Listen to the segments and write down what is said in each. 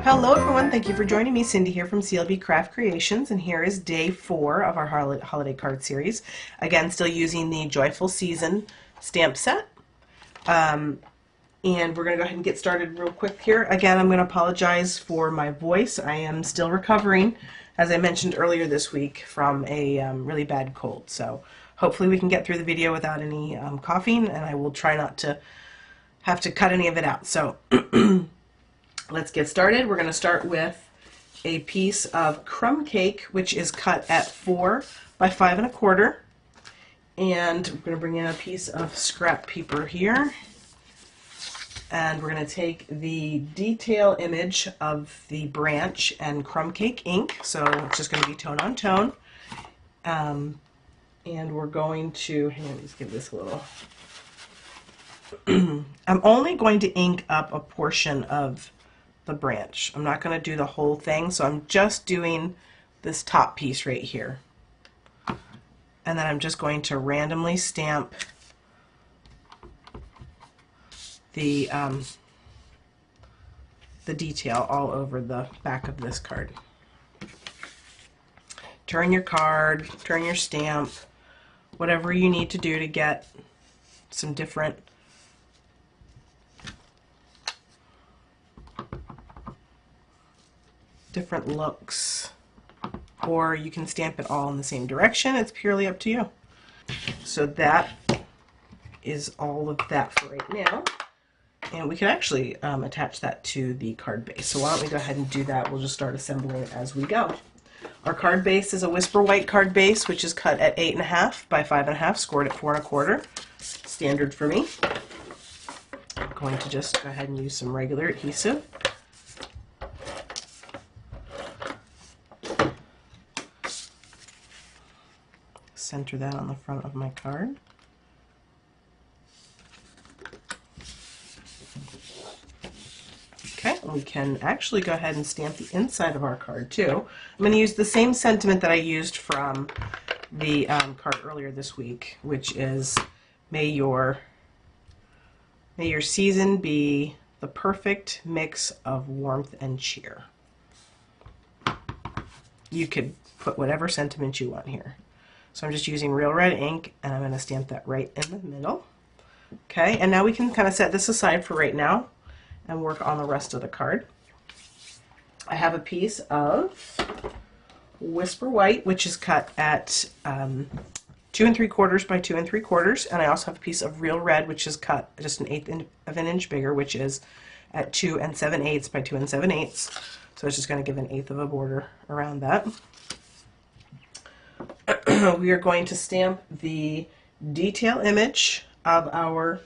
Hello everyone, thank you for joining me. Cindy here from CLB Craft Creations, and here is day 4 of our holiday card series. Again, still using the Joyful Season stamp set. And we're going to go ahead and get started real quick here. Again, I'm going to apologize for my voice. I am still recovering, as I mentioned earlier this week, from a really bad cold. So hopefully we can get through the video without any coughing, and I will try not to have to cut any of it out. So let's get started. We're going to start with a piece of crumb cake, which is cut at 4 by 5 1/4. And we're going to bring in a piece of scrap paper here. And we're going to take the detail image of the branch and crumb cake ink. So it's just going to be tone on tone. And we're going to, hang on, let's give this a little. I'm only going to ink up a portion of the branch. I'm not going to do the whole thing, so I'm just doing this top piece right here. And then I'm just going to randomly stamp the detail all over the back of this card. Turn your card, turn your stamp, whatever you need to do to get some different looks, or you can stamp it all in the same direction. It's purely up to you. So that is all of that for right now, and we can actually attach that to the card base. So why don't we go ahead and do that. We'll just start assembling it as we go. Our card base is a Whisper White card base, which is cut at 8 1/2 by 5 1/2, scored at 4 1/4, standard for me. I'm going to just go ahead and use some regular adhesive. Center that on the front of my card. Okay, we can actually go ahead and stamp the inside of our card too. I'm going to use the same sentiment that I used from the card earlier this week, which is may your season be the perfect mix of warmth and cheer. You could put whatever sentiment you want here. So I'm just using Real Red ink, and I'm going to stamp that right in the middle. Okay, and now we can kind of set this aside for right now and work on the rest of the card. I have a piece of Whisper White, which is cut at 2 3/4 by 2 3/4, and I also have a piece of Real Red, which is cut just 1/8 of an inch bigger, which is at 2 7/8 by 2 7/8. So it's just going to give 1/8 of a border around that. We are going to stamp the detail image of our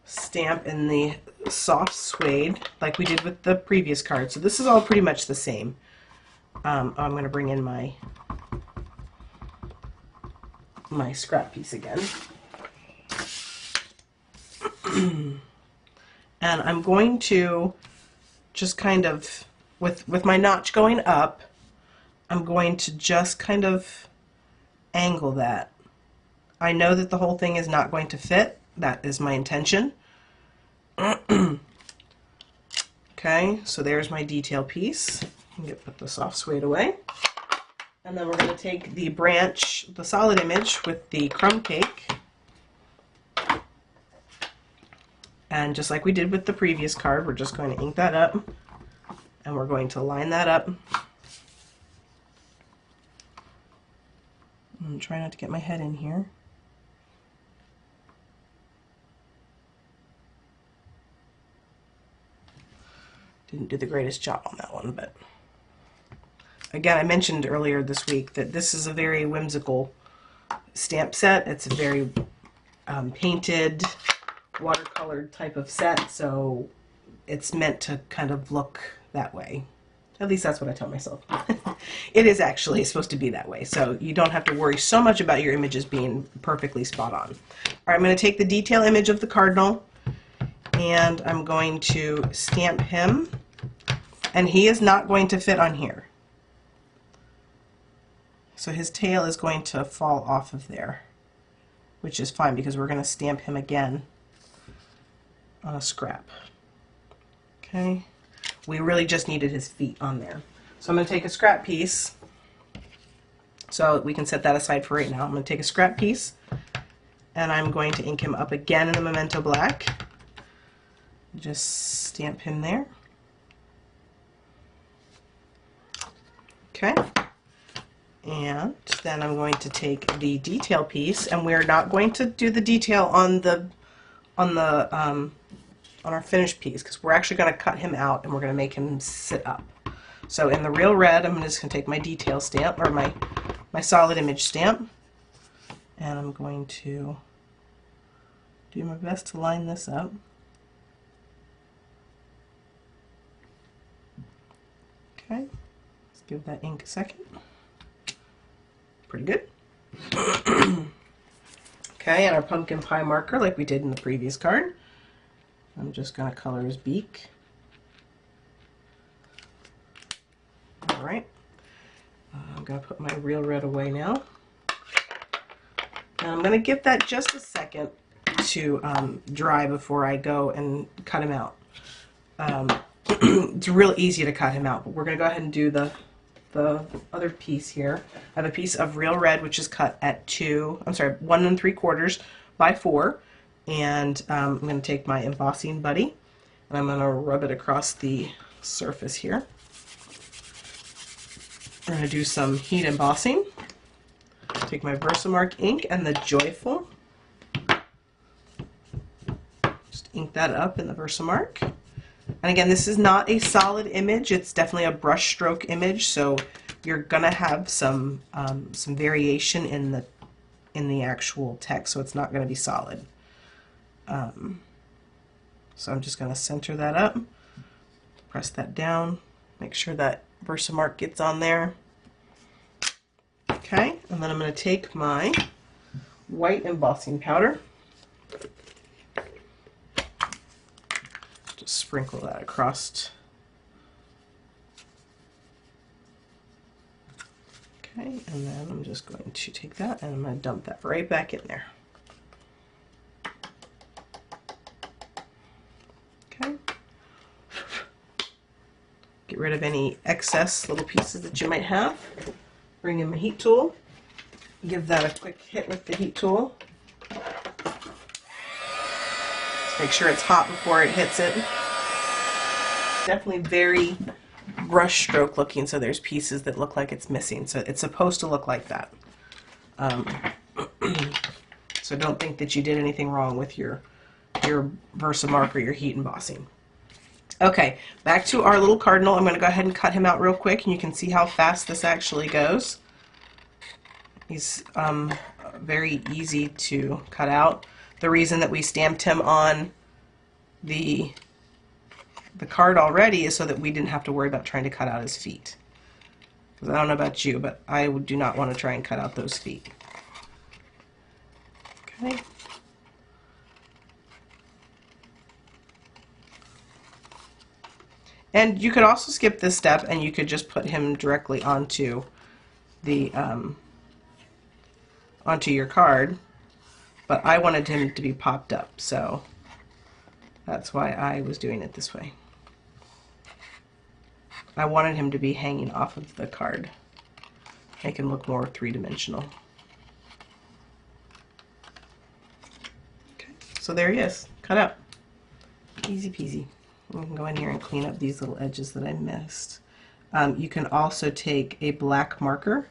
stamp in the soft suede like we did with the previous card. So this is all pretty much the same. I'm going to bring in my scrap piece again. And I'm going to just kind of, with my notch going up, I'm going to just kind of angle that. I know that the whole thing is not going to fit. That is my intention. Okay, so there's my detail piece. I'm going to put the soft suede away. And then we're going to take the branch, the solid image with the crumb cake. And just like we did with the previous card, we're just going to ink that up. And we're going to line that up. And try not to get my head in here. Didn't do the greatest job on that one, but again, I mentioned earlier this week that this is a very whimsical stamp set. It's a very painted, watercolored type of set, so it's meant to kind of look that way. At least that's what I tell myself. It is actually supposed to be that way, so you don't have to worry so much about your images being perfectly spot on. All right, I'm going to take the detail image of the cardinal, and I'm going to stamp him, and he is not going to fit on here. So his tail is going to fall off of there, which is fine because we're going to stamp him again on a scrap. Okay. We really just needed his feet on there. So I'm going to take a scrap piece, so we can set that aside for right now. I'm going to take a scrap piece, and I'm going to ink him up again in the Memento Black. Just stamp him there. Okay. And then I'm going to take the detail piece, and we're not going to do the detail on our finished piece, because we're actually going to cut him out and we're going to make him sit up. So in the Real Red, I'm just going to take my detail stamp, or my solid image stamp, and I'm going to do my best to line this up. Okay, let's give that ink a second. Pretty good. Okay, and our pumpkin pie marker, like we did in the previous card, I'm just going to color his beak. Alright, I'm going to put my Real Red away now. And I'm going to give that just a second to dry before I go and cut him out. It's real easy to cut him out, but we're going to go ahead and do the other piece here. I have a piece of Real Red, which is cut at 1 3/4 by 4, and I'm going to take my embossing buddy and I'm going to rub it across the surface here. We're going to do some heat embossing. Take my Versamark ink and the Joyful. Just ink that up in the Versamark. And again, this is not a solid image. It's definitely a brush stroke image, so you're gonna have some variation in the actual text, so it's not gonna be solid. So I'm just gonna center that up, press that down, make sure that Versamark gets on there. Okay, and then I'm gonna take my white embossing powder. Sprinkle that across. Okay, and then I'm just going to take that and I'm going to dump that right back in there. Okay. Get rid of any excess little pieces that you might have. Bring in my heat tool. Give that a quick hit with the heat tool. Make sure it's hot before it hits it. Definitely very brush stroke looking, so there's pieces that look like it's missing. So it's supposed to look like that. So don't think that you did anything wrong with your Versamark or your heat embossing. Okay, back to our little cardinal. I'm going to go ahead and cut him out real quick, and you can see how fast this actually goes. He's very easy to cut out. The reason that we stamped him on the card already is so that we didn't have to worry about trying to cut out his feet. Because I don't know about you, but I do not want to try and cut out those feet. Okay. And you could also skip this step and you could just put him directly onto the onto your card. But I wanted him to be popped up, so that's why I was doing it this way. I wanted him to be hanging off of the card. Make him look more three-dimensional. Okay, so there he is, cut out. Easy peasy. We can go in here and clean up these little edges that I missed. You can also take a black marker.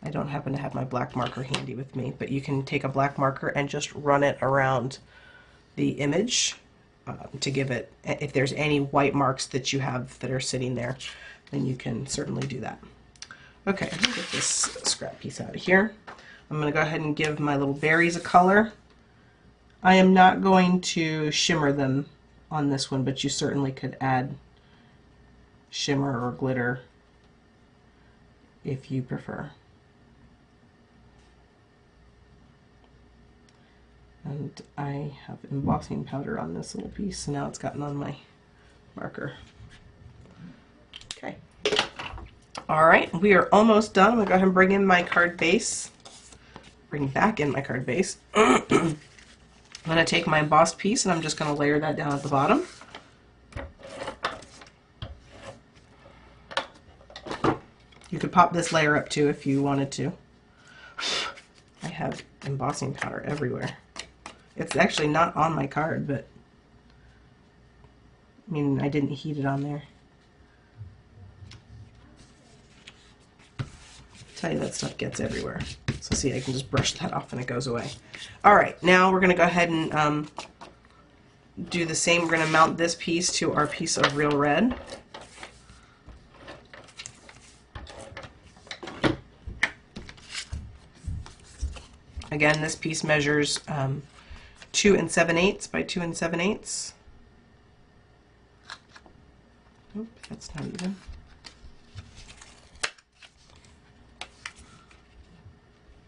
I don't happen to have my black marker handy with me, but you can take a black marker and just run it around the image to give it, if there's any white marks that you have that are sitting there, then you can certainly do that. Okay, let me get this scrap piece out of here. I'm going to go ahead and give my little berries a color. I am not going to shimmer them on this one, but you certainly could add shimmer or glitter if you prefer. And I have embossing powder on this little piece, so now it's gotten on my marker. Okay. Alright, we are almost done. I'm going to go ahead and bring in my card base. Bring back in my card base. I'm going to take my embossed piece and I'm just going to layer that down at the bottom. You could pop this layer up too if you wanted to. I have embossing powder everywhere. It's actually not on my card, but I mean, I didn't heat it on there. I tell you, that stuff gets everywhere. So see, I can just brush that off and it goes away. All right, now we're going to go ahead and do the same. We're going to mount this piece to our piece of real red. Again, this piece measures 2 7/8 by 2 7/8. Oop, that's not even.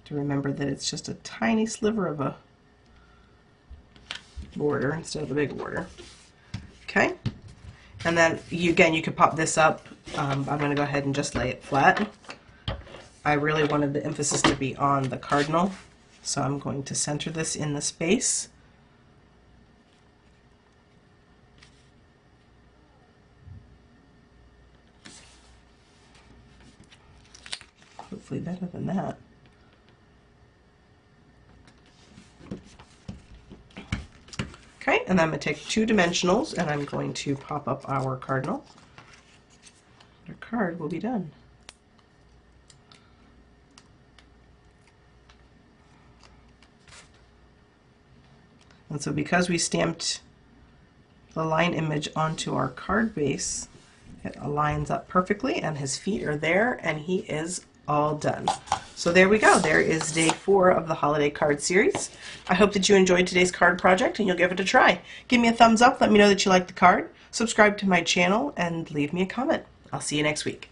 To remember that it's just a tiny sliver of a border instead of a big border. Okay, and then again, you could pop this up. I'm going to go ahead and just lay it flat. I really wanted the emphasis to be on the cardinal, so I'm going to center this in the space. Hopefully better than that. Okay, and then I'm going to take 2 dimensionals and I'm going to pop up our cardinal. Our card will be done. And so because we stamped the line image onto our card base, it aligns up perfectly and his feet are there and he is all done. So there we go. There is day 4 of the holiday card series. I hope that you enjoyed today's card project and you'll give it a try. Give me a thumbs up, let me know that you like the card, subscribe to my channel, and leave me a comment. I'll see you next week.